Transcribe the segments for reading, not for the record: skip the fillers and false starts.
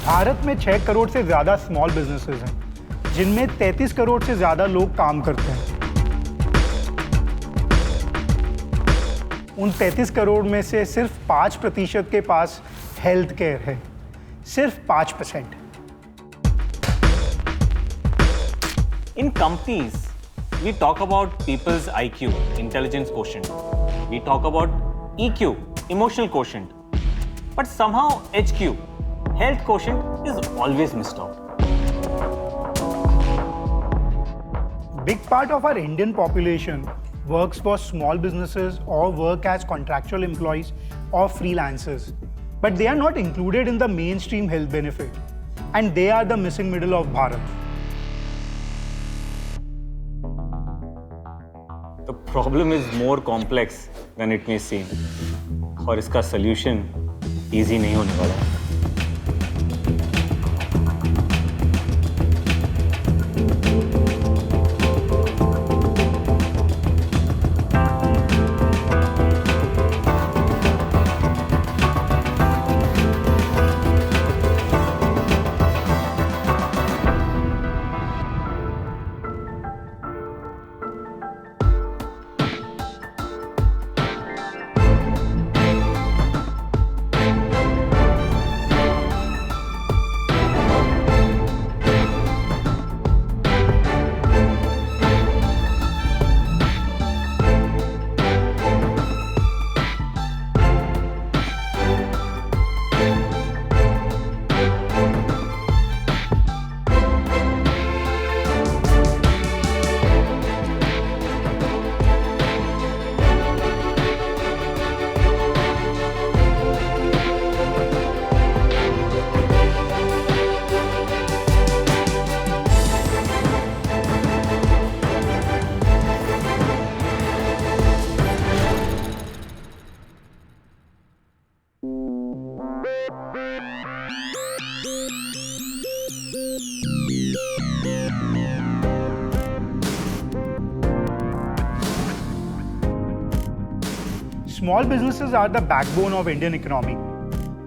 भारत में 6 करोड़ से ज़्यादा स्मॉल बिजनेसेस हैं, जिनमें 33 करोड़ से ज़्यादा लोग काम करते हैं। उन 33 करोड़ में से सिर्फ 5% के पास हेल्थ केयर है, सिर्फ 5%। In companies, we talk about people's IQ, intelligence quotient. We talk about EQ, emotional quotient. But somehow HQ, health quotient, is always missed out. Big part of our Indian population works for small businesses or work as contractual employees or freelancers. But they are not included in the mainstream health benefit. And they are the missing middle of Bharat. The problem is more complex than it may seem. और इसका solution easy नहीं होने वाला। Small businesses are the backbone of Indian economy,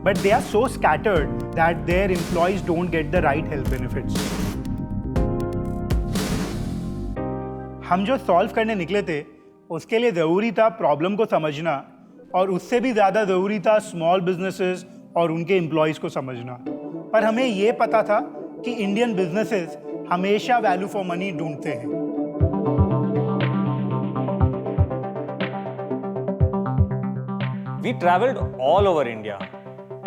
but they are so scattered that their employees don't get the right health benefits. हम जो solve करने निकले थे, उसके लिए ज़रूरी था प्रॉब्लम को समझना, और उससे भी ज़्यादा ज़रूरी था स्मॉल बिजनेसेस और उनके एम्प्लॉयज़ को समझना। पर हमें ये पता था कि इंडियन बिजनेसेस हमेशा वैल्यू फॉर मनी ढूंढते हैं। We traveled all over India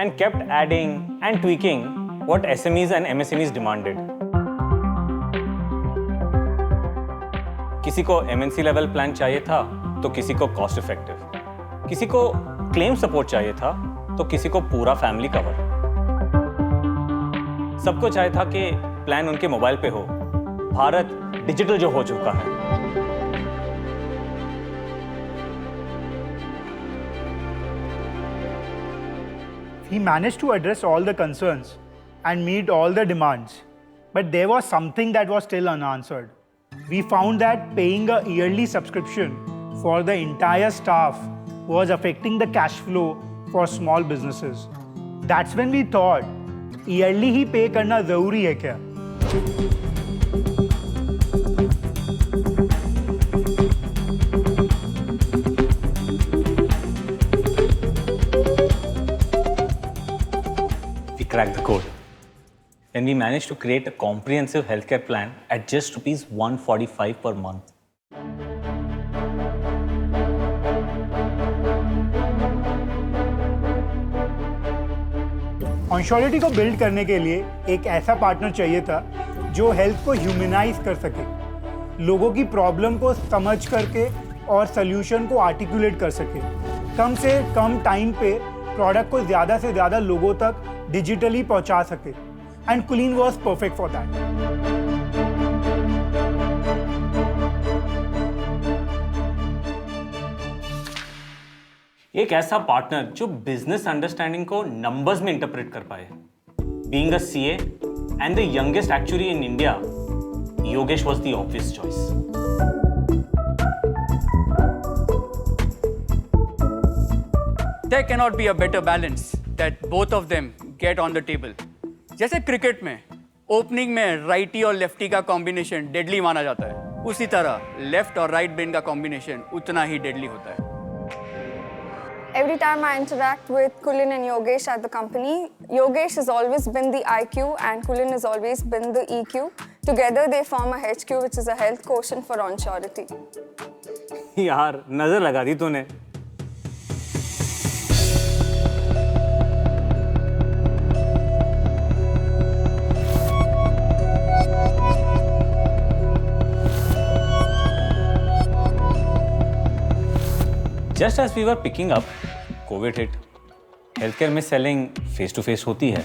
and kept adding and tweaking what SMEs and MSMEs demanded. किसी को MNC लेवल प्लान चाहिए था तो किसी को कॉस्ट इफेक्टिव, किसी को क्लेम सपोर्ट चाहिए था तो किसी को पूरा फैमिली कवर। सबको चाहिए था कि प्लान उनके मोबाइल पे हो। भारत डिजिटल जो हो चुका है। He managed to address all the concerns and meet all the demands, but there was something that was still unanswered. We found that paying a yearly subscription for the entire staff was affecting the cash flow for small businesses. That's when we thought, yearly he pay करना ज़रूरी है क्या? Cracked the code. Then we managed to create a comprehensive healthcare plan at just rupees 145 per month. ऑन्श्योरिटी को build करने के लिए एक ऐसा पार्टनर चाहिए था जो हेल्थ को ह्यूमनाइज कर सके, लोगों की प्रॉब्लम को समझ करके और सल्यूशन को आर्टिकुलेट कर सके, कम से कम टाइम पे प्रोडक्ट को ज़्यादा से ज़्यादा लोगों तक डिजिटली पहुंचा सके, एंड कुलीन वाज परफेक्ट फॉर दैट। एक ऐसा पार्टनर जो बिजनेस अंडरस्टैंडिंग को नंबर्स में इंटरप्रेट कर पाए। Being a CA and the youngest actuary in India, Yogesh was the obvious choice. There cannot be a better balance that both of them get on the table. जैसे cricket में opening में righty और lefty का combination deadly माना जाता है, उसी तरह लेफ्ट और राइट ब्रेन का कॉम्बिनेशन उतना ही डेडली होता है। Every time I interact with Kulin and Yogesh at the company, Yogesh has always been the IQ and Kulin has always been the EQ. Together they form a HQ, which is a health quotient for onsurity. यार नजर लगा दी तूने। Just as we were picking up, COVID hit. Healthcare में selling face to face होती है.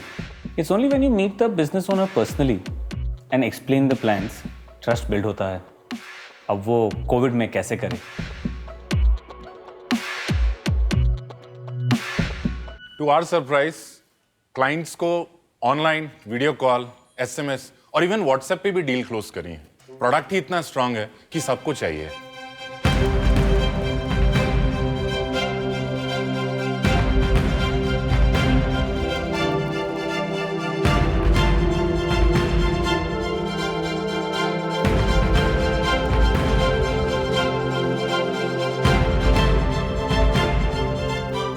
It's only when you meet the business owner personally and explain the plans, trust build होता है. अब वो COVID में कैसे करें? To our surprise, clients को online, video call, SMS और even WhatsApp पे भी डील क्लोज करी है. प्रोडक्ट ही इतना स्ट्रांग है कि सबको चाहिए.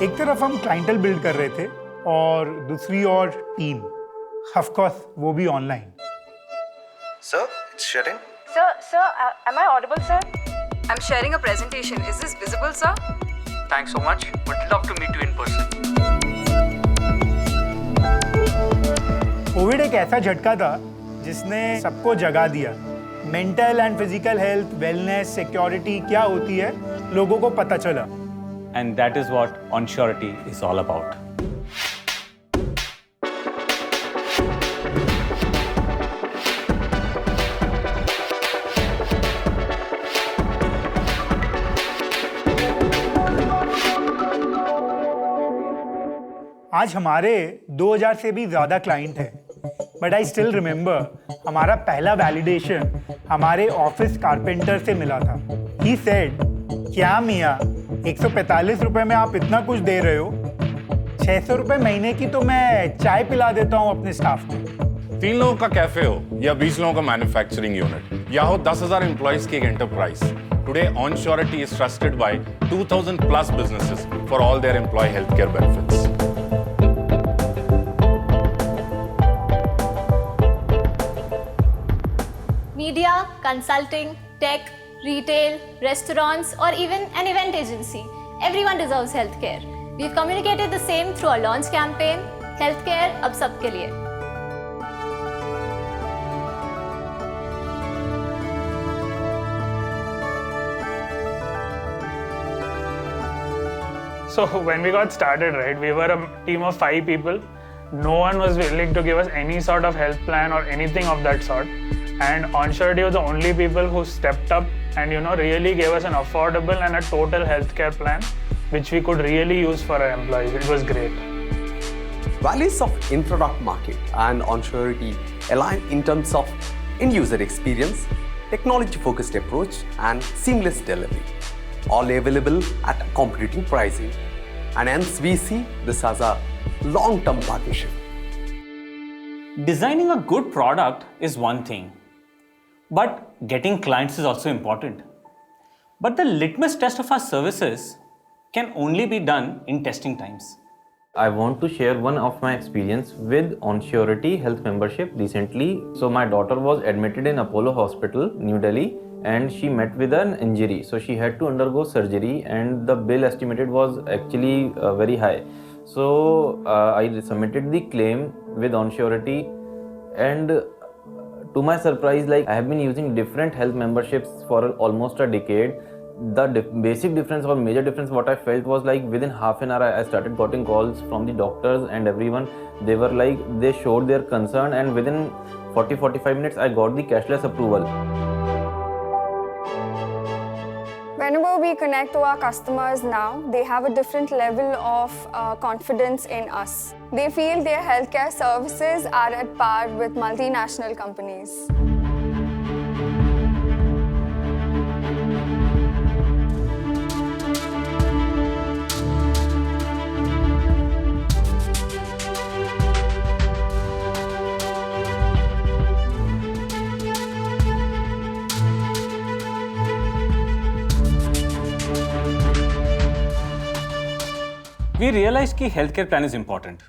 एक तरफ हम क्लाइंटल बिल्ड कर रहे थे और दूसरी ओर टीम, ऑफ कोर्स वो भी online. Sir, it's sharing. Sir, am I audible, sir? I'm sharing a presentation. Is this visible, sir? Thanks so much. Would love to meet you in person. Covid एक ऐसा झटका था जिसने सबको जगा दिया। Mental and physical health, wellness, security क्या होती है, लोगों को पता चला। And that is what onsurity is all about. आज हमारे 2000 से भी ज़्यादा क्लाइंट हैं, बट आई स्टिल रिमेंबर हमारा पहला वैलिडेशन हमारे ऑफिस कारपेंटर से मिला था। ही सेड, क्या मियाँ 145 रुपए में आप इतना कुछ दे रहे हो? 600 रुपए महीने की तो मैं चाय पिला देता हूँ अपने स्टाफ को। 3 लोगों का कैफे हो या 20 लोगों का मैन्युफैक्चरिंग यूनिट या हो 10,000 एम्प्लॉइज की एक enterprise, today onsurity is trusted by 2,000 plus businesses for all their employee healthcare benefits. Media, consulting, tech, retail, restaurants, or even an event agency. Everyone deserves healthcare. We've communicated the same through our launch campaign, Healthcare अब सबके लिए. So when we got started, right, we were a team of 5 people. No one was willing to give us any sort of health plan or anything of that sort. And onsurity was the only people who stepped up and really gave us an affordable and a total healthcare plan, which we could really use for our employees. It was great. Values of Introduct Market and onsurity align in terms of end-user experience, technology-focused approach, and seamless delivery, all available at competitive pricing. And hence we see this as a long-term partnership. Designing a good product is one thing, but getting clients is also important. But the litmus test of our services can only be done in testing times. I want to share one of my experience with onsurity health membership recently. So my daughter was admitted in Apollo Hospital, New Delhi, and she met with an injury. So she had to undergo surgery and the bill estimated was actually very high. So I submitted the claim with onsurity, and to my surprise, like I have been using different health memberships for almost a decade. The basic difference or major difference what I felt was like within half an hour I started getting calls from the doctors and everyone. They were like, they showed their concern, and within 40-45 minutes I got the cashless approval. Whenever we connect to our customers now, they have a different level of confidence in us. They feel their healthcare services are at par with multinational companies. We realized कि healthcare plan is important,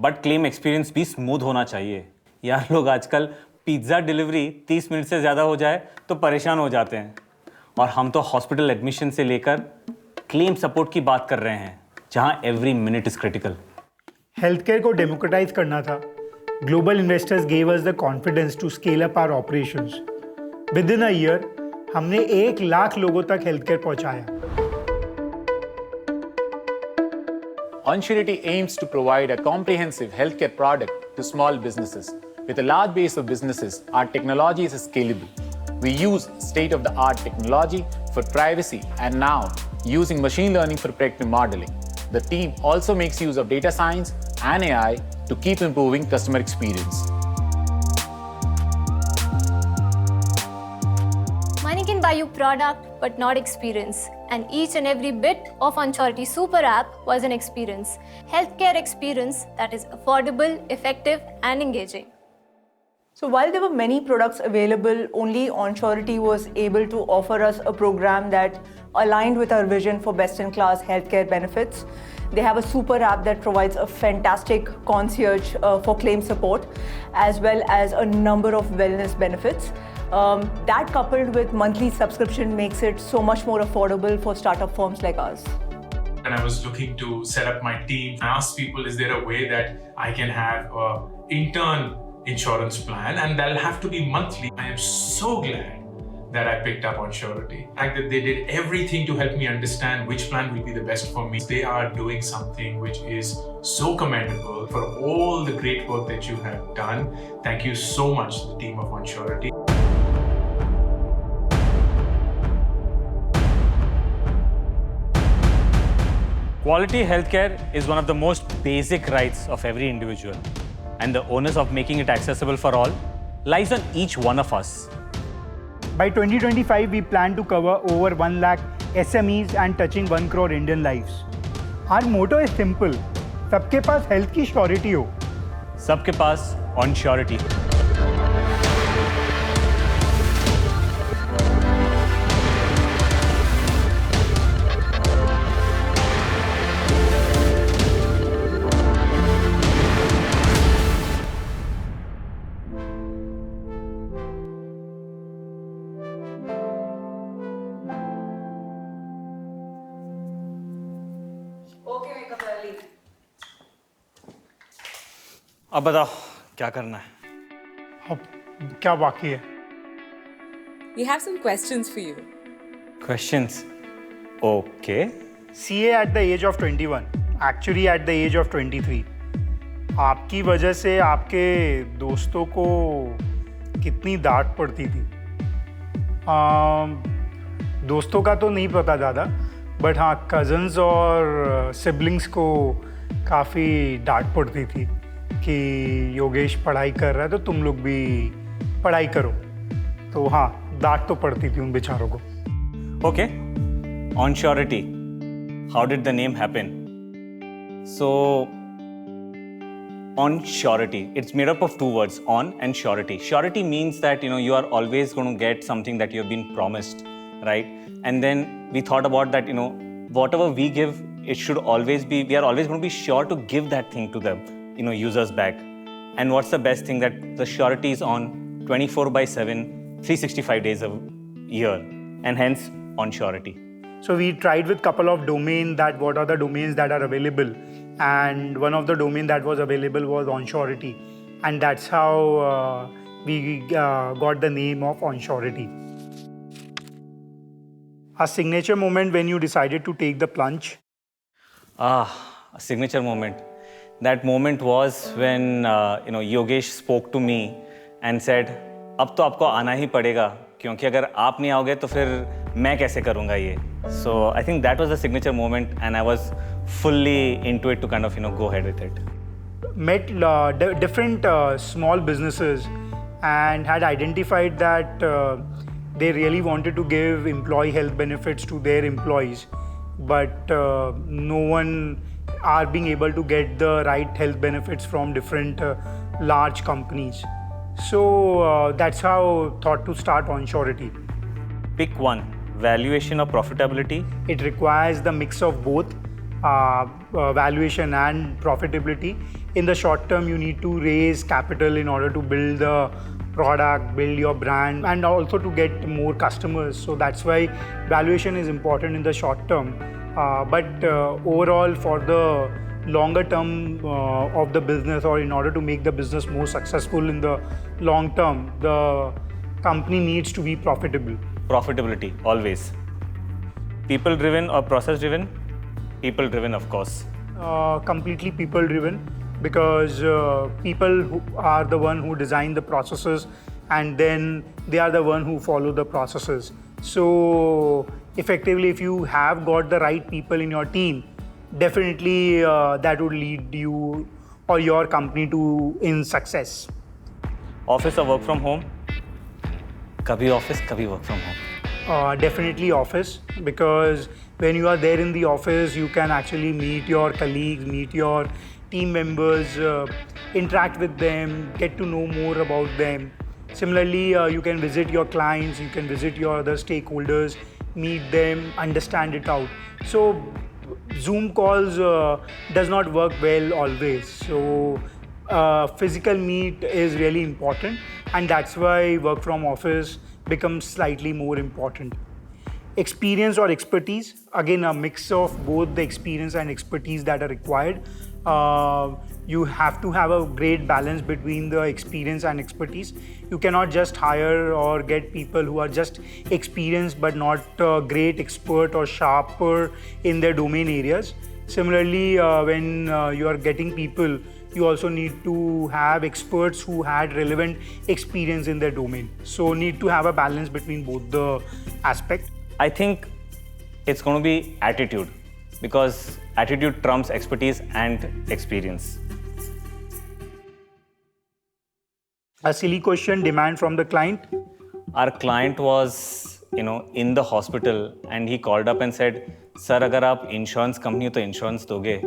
but claim experience भी smooth होना चाहिए. यार लोग आजकल pizza delivery 30 minute से ज़्यादा हो जाए तो परेशान हो जाते हैं, और हम तो हॉस्पिटल एडमिशन से लेकर क्लेम सपोर्ट की बात कर रहे हैं, जहां every minute is critical. Healthcare को डेमोक्रेटाइज करना था. Global investors gave us the confidence to scale up our operations. Within a year हमने 1 लाख लोगों तक हेल्थकेयर पहुंचाया. OnSurity aims to provide a comprehensive healthcare product to small businesses. With a large base of businesses, our technology is scalable. We use state-of-the-art technology for privacy and now using machine learning for predictive modeling. The team also makes use of data science and AI to keep improving customer experience. Money can buy you product, but not experience. And each and every bit of OnSurity Super App was an experience. Healthcare experience that is affordable, effective, and engaging. So while there were many products available, only OnSurity was able to offer us a program that aligned with our vision for best-in-class healthcare benefits. They have a super app that provides a fantastic concierge for claim support, as well as a number of wellness benefits. That coupled with monthly subscription makes it so much more affordable for startup firms like us. And I was looking to set up my team. I asked people, is there a way that I can have an intern insurance plan, and that'll have to be monthly. I am so glad that I picked up OnSurity. The fact that they did everything to help me understand which plan will be the best for me. They are doing something which is so commendable. For all the great work that you have done, thank you so much, the team of OnSurity. Quality healthcare is one of the most basic rights of every individual, and the onus of making it accessible for all lies on each one of us. By 2025, we plan to cover over 1 lakh SMEs and touching 1 crore Indian lives. Our motto is simple: सबके पास health की surety हो. सबके पास OnSurity. अब बताओ क्या करना है? अब क्या बाकी है? We have some questions for you. Questions? Okay. CA at the age of 21, actually at the age of 23. आपकी वजह से आपके दोस्तों को कितनी डांट पड़ती थी? दोस्तों का तो नहीं पता ज़्यादा, बट हाँ कज़न्स और सिबलिंग्स को काफ़ी डांट पड़ती थी कि योगेश पढ़ाई कर रहा है तो तुम लोग भी पढ़ाई करो. तो हाँ डांट तो पड़ती थी उन बेचारों को. Okay. OnSurity. How did the name happen? So, OnSurity. It's made up of 2 words, on and surety. Surety means that you are always going to get something that you have been promised, right? And then we thought about that whatever we give, it should always be. We are always going to be sure to give that thing to them. Users back. And what's the best thing? That the surety is on 24/7, 365 days a year, and hence OnSurity. So we tried with couple of domains, that what are the domains that are available, and one of the domain that was available was OnSurity, and that's how we got the name of OnSurity. A signature moment when you decided to take the plunge? A signature moment. That moment was when Yogesh spoke to me and said, अब तो आपको आना ही पड़ेगा, क्योंकि अगर आप नहीं आओगे तो फिर मैं कैसे करूँगा ये. So I think that was the signature moment, and I was fully into it to kind of go ahead with it. Met different small businesses and had identified that they really wanted to give employee health benefits to their employees, but no one are being able to get the right health benefits from different large companies. So that's how thought to start OnSurity. Pick one: valuation or profitability? It requires the mix of both. valuation and profitability. In the short term, you need to raise capital in order to build the product, build your brand, and also to get more customers. So that's why valuation is important in the short term. But overall, for the longer term of the business, or in order to make the business more successful in the long term, the company needs to be profitable. Profitability, always. People driven or process driven? People driven, of course. Completely people driven, because people who are the one who design the processes, and then they are the one who follow the processes. So effectively, if you have got the right people in your team, definitely that would lead you or your company to in success. Office or work from home? Kabhi office, kabhi work from home. Definitely office, because when you are there in the office, you can actually meet your colleagues, meet your team members, interact with them, get to know more about them. Similarly, you can visit your clients, you can visit your other stakeholders, meet them, understand it out. So Zoom calls does not work well always. So physical meet is really important, and that's why work from office becomes slightly more important. Experience or expertise, again a mix of both the experience and expertise that are required. You have to have a great balance between the experience and expertise. You cannot just hire or get people who are just experienced but not great expert or sharper in their domain areas. Similarly, when you are getting people, you also need to have experts who had relevant experience in their domain. So need to have a balance between both the aspects. I think it's going to be attitude, because attitude trumps expertise and experience. A silly question, demand from the client. Our client was, in the hospital, and he called up and said, "Sir, अगर आप insurance company हो तो insurance दोगे?"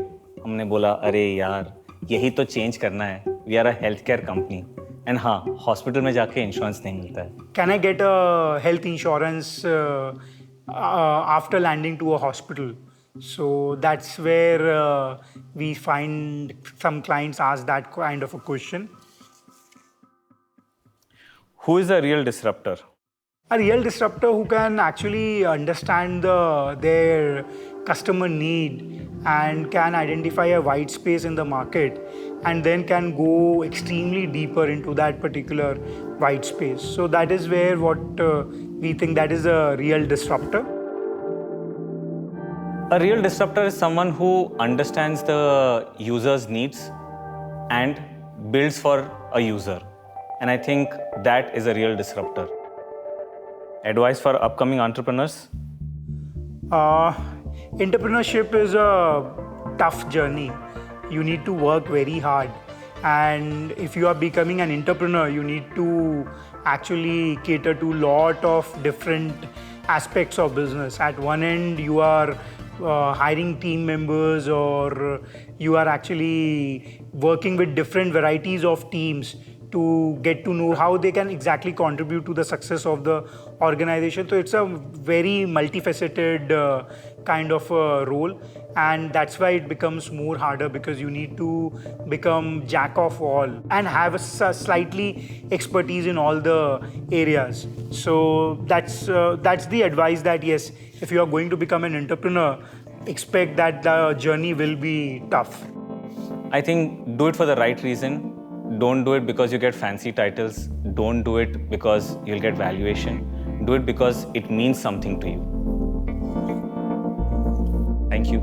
हमने बोला, "अरे यार, यही तो change करना है. We are a healthcare company." And हाँ, hospital में जाके insurance नहीं मिलता है. Can I get a health insurance after landing to a hospital? So that's where we find some clients ask that kind of a question. Who is a real disruptor? A real disruptor who can actually understand their customer need and can identify a white space in the market, and then can go extremely deeper into that particular white space. So that is where what we think that is a real disruptor. A real disruptor is someone who understands the user's needs and builds for a user. And I think that is a real disruptor. Advice for upcoming entrepreneurs? Entrepreneurship is a tough journey. You need to work very hard. And if you are becoming an entrepreneur, you need to actually cater to a lot of different aspects of business. At one end, you are hiring team members, or you are actually working with different varieties of teams to get to know how they can exactly contribute to the success of the organization. So it's a very multifaceted kind of role, and that's why it becomes more harder, because you need to become jack of all and have a slightly expertise in all the areas. So that's the advice, that yes, if you are going to become an entrepreneur, expect that the journey will be tough. I think do it for the right reason. Don't do it because you get fancy titles. Don't do it because you'll get valuation. Do it because it means something to you. Thank you.